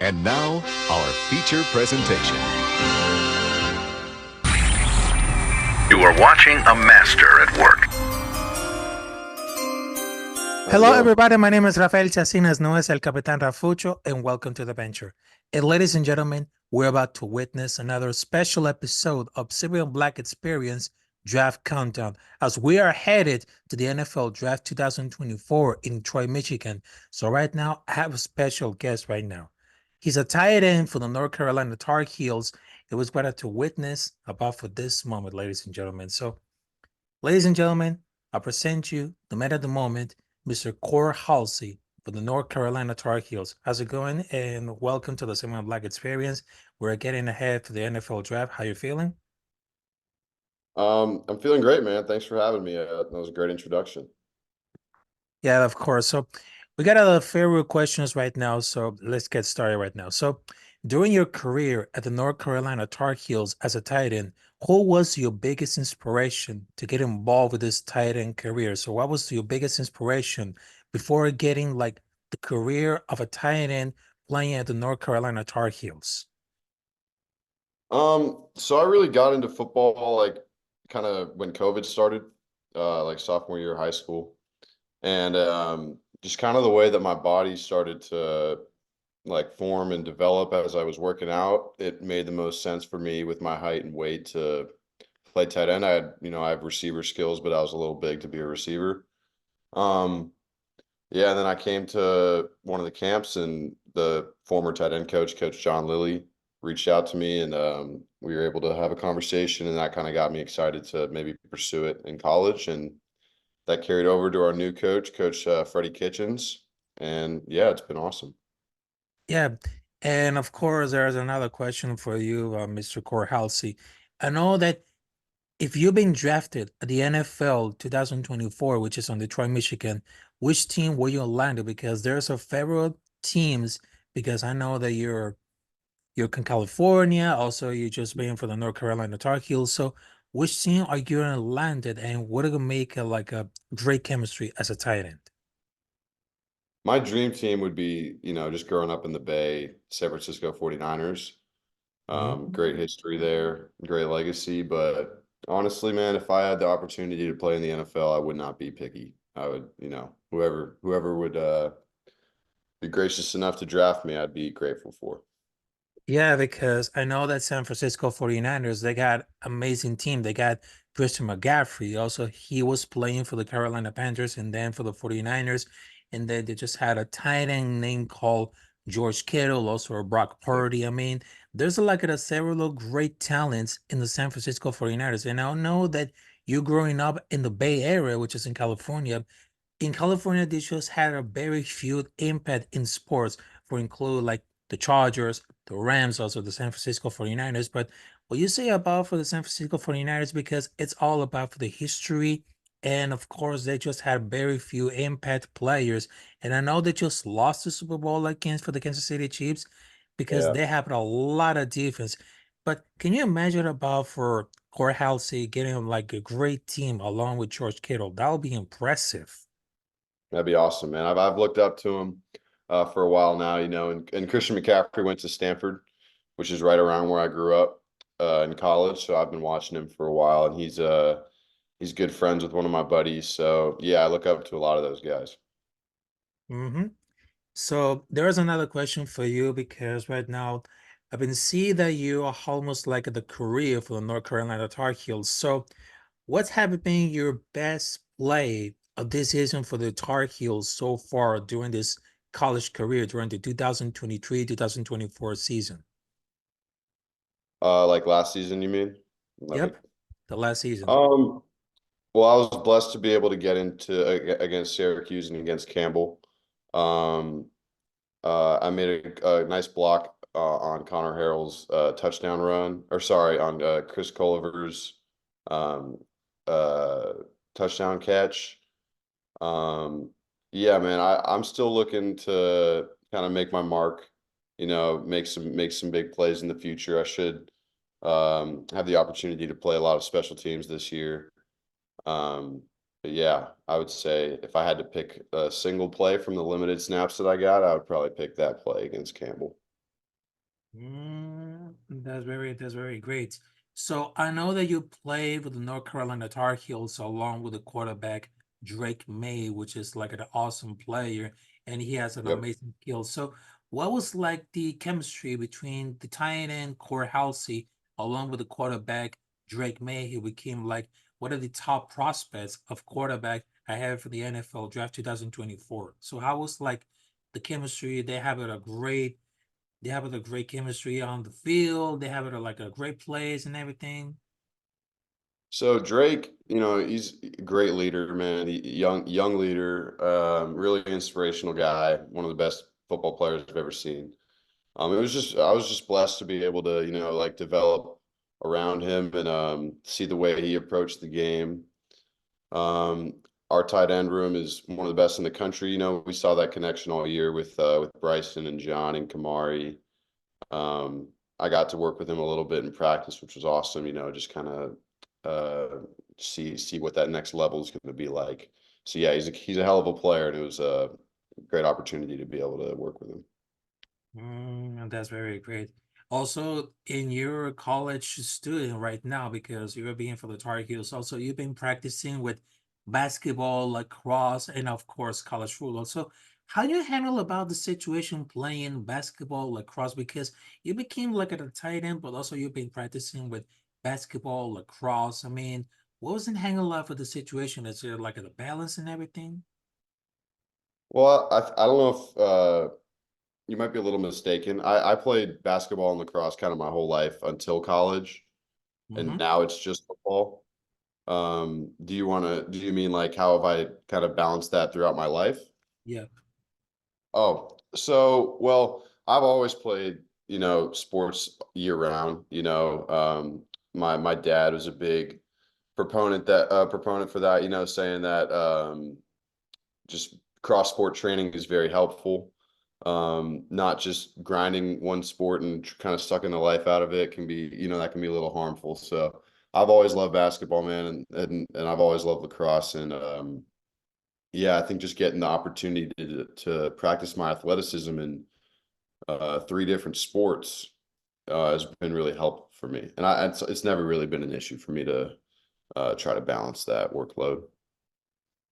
And now, our feature presentation. You are watching a master at work. Hello, everybody. My name is Rafael Chacín, as known as El Capitán Rafucho, and welcome to the venture. And ladies and gentlemen, we're about to witness another special episode of Civilian Black Experience Draft Countdown, as we are headed to the NFL Draft 2024 in Troy, Michigan. So right now, I have a special guest right now. He's a tight end for the North Carolina Tar Heels. It was better to witness about for this moment, ladies and gentlemen. So, ladies and gentlemen, I present you the man of the moment, Mr. Cort Halsey for the North Carolina Tar Heels. How's it going? And welcome to the Civilian Black Experience. We're getting ahead to the NFL Draft. How you feeling? I'm feeling great, man. Thanks for having me. That was a great introduction. Yeah, of course. So we got a fair few questions right now. So let's get started right now. So during your career at the North Carolina Tar Heels as a tight end, who was your biggest inspiration to get involved with this tight end career? So what was your biggest inspiration before getting like the career of a tight end playing at the North Carolina Tar Heels? So I really got into football like kind of when COVID started, like sophomore year of high school. And just kind of the way that my body started to like form and develop as I was working out, it made the most sense for me with my height and weight to play tight end. I have receiver skills, but I was a little big to be a receiver. Um, yeah, and then I came to one of the camps and the former tight end coach, Coach John Lilly, reached out to me and we were able to have a conversation and that kind of got me excited to maybe pursue it in college. And that carried over to our new coach, Coach Freddie Kitchens. And yeah, it's been awesome. Yeah. And of course, there's another question for you, Mr. Cort Halsey. I know that if you've been drafted at the NFL 2024, which is on Detroit, Michigan, which team will you land? Because there's a several teams, because I know that you're in California, also you're just playing for the North Carolina Tar Heels. So which team are you gonna land at, and what are gonna make like a great chemistry as a tight end? My dream team would be, just growing up in the Bay, San Francisco 49ers. Great history there, great legacy. But honestly, man, if I had the opportunity to play in the NFL, I would not be picky. I would, whoever would be gracious enough to draft me, I'd be grateful for. Yeah, because I know that San Francisco 49ers, they got amazing team. They got Christian McCaffrey. Also, he was playing for the Carolina Panthers and then for the 49ers. And then they just had a tight end name called George Kittle, also a Brock Purdy. I mean, there's like a several great talents in the San Francisco 49ers. And I know that you growing up in the Bay Area, which is in California. In California, they just had a very few impact in sports for include like the Chargers, the Rams, also the San Francisco 49ers. But what you say about for the San Francisco 49ers, because it's all about for the history. And of course, they just had very few impact players. And I know they just lost the Super Bowl against for the Kansas City Chiefs because Yeah. they have a lot of defense. But can you imagine about for Cort Halsey getting like a great team along with George Kittle? That would be impressive. That'd be awesome, man. I've looked up to him for a while now, and Christian McCaffrey went to Stanford, which is right around where I grew up in college. So I've been watching him for a while, and he's good friends with one of my buddies. So yeah, I look up to a lot of those guys. Mm-hmm. So there's another question for you because right now I've been seeing that you are almost like the career for the North Carolina Tar Heels. So what's have been your best play of this season for the Tar Heels so far during this college career during the 2023-2024 season? Like last season, you mean? Yep, the last season. Um, well, I was blessed to be able to get into against Syracuse and against Campbell. Um, I made a nice block on Connor Harrell's touchdown run, or sorry, on Chris Culliver's um, uh, touchdown catch. Um, yeah, man, I'm still looking to kind of make my mark, make some big plays in the future. I should have the opportunity to play a lot of special teams this year. But yeah, I would say if I had to pick a single play from the limited snaps that I got, I would probably pick that play against Campbell. That's very great. So I know that you played with the North Carolina Tar Heels along with the quarterback Drake May, which is like an awesome player, and he has an Yep. amazing skill. So what was like the chemistry between the tight end Cort Halsey along with the quarterback Drake May, who became like one of the top prospects of quarterback I have for the NFL draft 2024. So how was like the chemistry? They have a great chemistry on the field. They have it like a great plays and everything. So Drake, he's a great leader, man. Young leader, really inspirational guy. One of the best football players I've ever seen. I was just blessed to be able to, like develop around him and see the way he approached the game. Um, our tight end room is one of the best in the country. We saw that connection all year with Bryson and John and Kamari. Um, I got to work with him a little bit in practice, which was awesome. Just kind of see what that next level is going to be like. So yeah, he's a hell of a player, and it was a great opportunity to be able to work with him. That's very great. Also, in your college student right now, because you're being for the Tar Heels, also you've been practicing with basketball, lacrosse, and of course college football. So, how do you handle about the situation playing basketball, lacrosse? Because you became like at a tight end, but also you've been practicing with basketball, lacrosse. I mean, what was in handle like with the situation? Is there like a balance and everything? Well, I don't know if you might be a little mistaken. I played basketball and lacrosse kind of my whole life until college, and Mm-hmm. now it's just football. Do you mean like how have I kind of balanced that throughout my life? Yeah. Oh, so well, I've always played, sports year round. My dad was a big proponent for that, saying that just cross sport training is very helpful. Not just grinding one sport and kind of sucking the life out of it can be, that can be a little harmful. So I've always loved basketball, man, and I've always loved lacrosse. And yeah, I think just getting the opportunity to practice my athleticism in three different sports has been really helpful for me. And it's never really been an issue for me to try to balance that workload.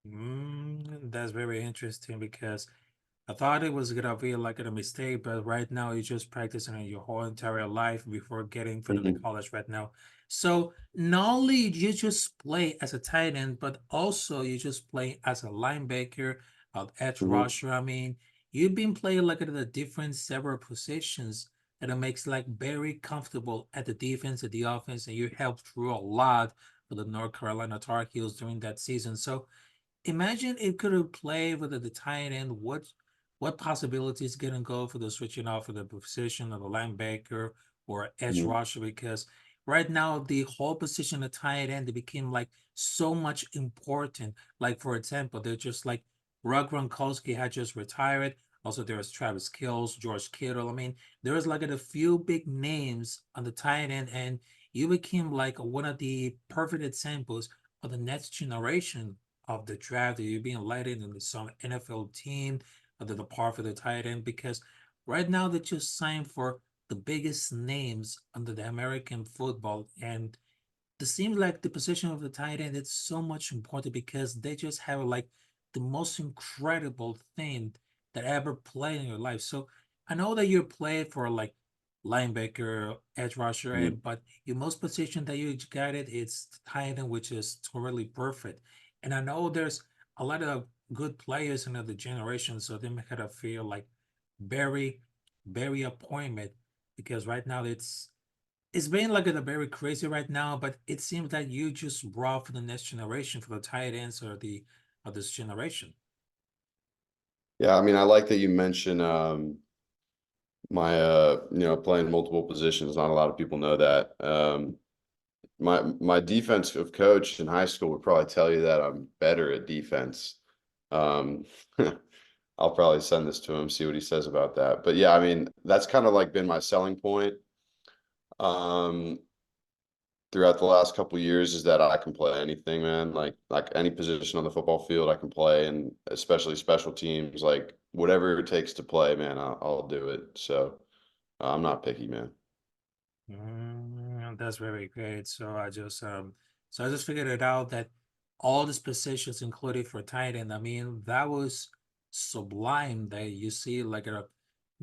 That's very interesting because I thought it was gonna be like a mistake, but right now you're just practicing your whole entire life before getting for the Mhm. college right now. So not only you just play as a tight end, but also you just play as a linebacker, edge Mhm. rusher. I mean, you've been playing like at the different several positions that it makes like very comfortable at the defense, at the offense, and you helped through a lot for the North Carolina Tar Heels during that season. So imagine it could have played with the tight end. What possibilities gonna go for the switching off of the position of the linebacker or edge Mhm. rusher? Because right now the whole position of tight end it became like so much important. Like for example, they're just like Rug Gronkowski had just retired. Also, there was Travis Kills, George Kittle. I mean, there was like a few big names on the tight end, and you became like one of the perfect examples of the next generation of the draft that you're being led in some NFL team under the par for the tight end because right now they just signed for the biggest names under the American football and it seems like the position of the tight end it's so much important because they just have like the most incredible thing that ever played in your life. So I know that you played for like linebacker, edge rusher, Mhm. and but your most position that you got it's tight end, which is totally perfect. And I know there's a lot of good players in other generations, so they make it feel like very, very appointment because right now it's been like a very crazy right now, but it seems that you just brought for the next generation for the tight ends or the of this generation. Yeah, I mean, I like that you mentioned my playing multiple positions. Not a lot of people know that. My defensive coach in high school would probably tell you that I'm better at defense. Um, I'll probably send this to him, see what he says about that. But yeah, I mean, that's kind of like been my selling point um throughout the last couple of years is that I can play anything, man. Like any position on the football field I can play, and especially special teams, like whatever it takes to play, man, I'll do it. So I'm not picky, man. That's very great. So I just figured it out that all these positions included for tight end. I mean, that was sublime that you see like a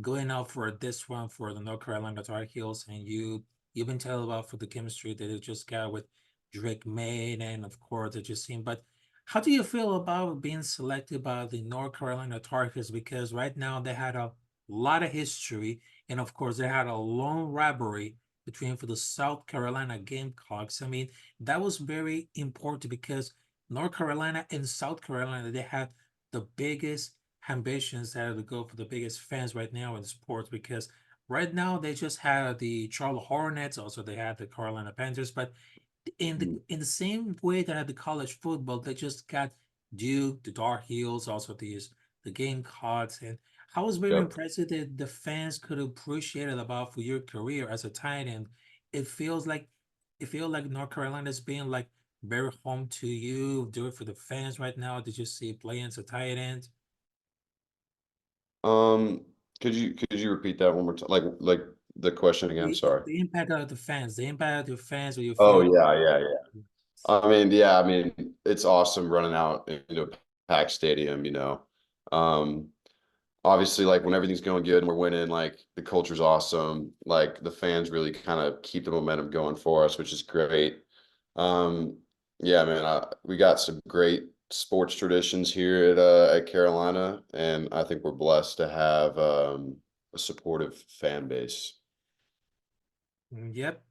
going out for this one for the North Carolina Tar Heels, and you've been telling about for the chemistry that it just got with Drake May, and of course it just seemed. But how do you feel about being selected by the North Carolina Tar Heels? Because right now they had a lot of history, and of course they had a long rivalry between for the South Carolina Gamecocks. I mean, that was very important because North Carolina and South Carolina, they had the biggest ambitions that to go for the biggest fans right now in sports, because right now they just had the Charlotte Hornets, also they had the Carolina Panthers, but in the same way that had the college football, they just got Duke, the Tar Heels, also the Gamecocks, and I was very Yep. impressed that the fans could appreciate it about for your career as a tight end. It feels like North Carolina is being like very home to you. Do it for the fans right now. Did you see playing as a tight end? Um, could you repeat that one more time? Like the question again? Sorry. The impact of the fans, the impact of your fans, or you Oh feel. yeah, yeah, yeah. I mean, it's awesome running out into a packed stadium, you know. Um, Obviously, like when everything's going good and we're winning, like the culture's awesome. Like the fans really kind of keep the momentum going for us, which is great. Um, yeah, man, we got some great sports traditions here at Carolina, and I think we're blessed to have a supportive fan base. Yep.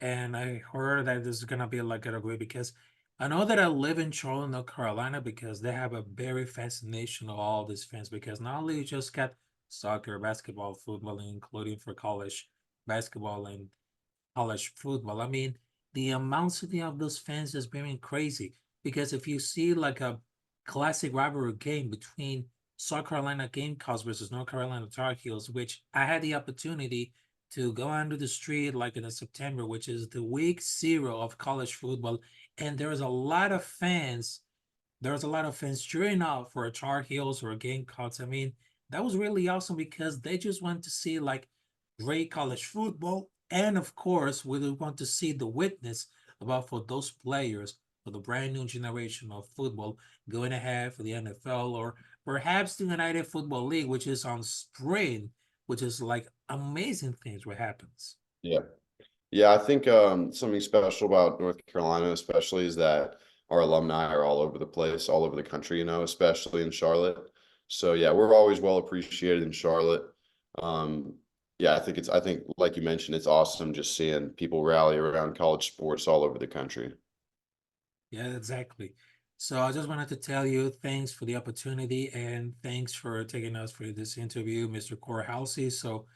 And I heard that this is gonna be like a great because I know that I live in Charlotte, North Carolina, because they have a very fascination of all these fans, because not only you just got soccer, basketball, football, including for college basketball and college football. I mean, the immensity of those fans has been crazy, because if you see like a classic rivalry game between South Carolina Gamecocks versus North Carolina Tar Heels, which I had the opportunity to go onto the street like in September, which is the week zero of college football, and there was a lot of fans. There was a lot of fans cheering out for a Tar Heels or a Gamecocks. I mean, that was really awesome because they just want to see like great college football, and of course, we want to see the witness about for those players for the brand new generation of football going ahead for the NFL or perhaps the United Football League, which is on spring, which is like amazing things what happens. Yeah. Yeah, I think something special about North Carolina, especially, is that our alumni are all over the place, all over the country, you know, especially in Charlotte. So yeah, we're always well appreciated in Charlotte. Um, yeah, I think like you mentioned, it's awesome just seeing people rally around college sports all over the country. Yeah, exactly. So I just wanted to tell you thanks for the opportunity and thanks for taking us for this interview, Mr. Cort Halsey. So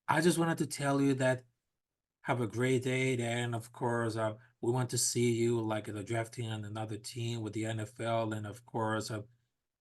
I just wanted to tell you that have a great day. And of course, we want to see you like the drafting on another team with the NFL. And of course,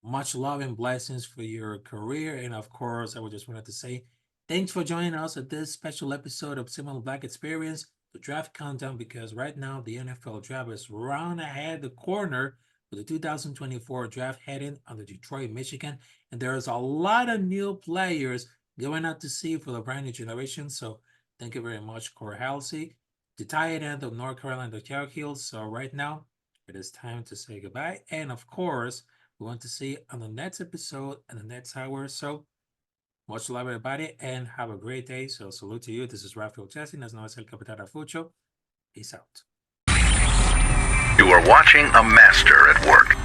much love and blessings for your career. And of course, I would just wanted to say thanks for joining us at this special episode of Simon Black Experience, the draft countdown, because right now the NFL draft is round ahead the corner for the 2024 draft heading on the Detroit, Michigan. And there's a lot of new players going out to see for the brand new generation. So thank you very much, Cort Halsey, the tight end of North Carolina Tar Heels. So right now, it is time to say goodbye. And of course, we want to see you on the next episode and the next hour. So much love, everybody, and have a great day. So salute to you. This is Rafael Chacín, as known as El Capitán Rafucho. Peace out. You are watching a master at work.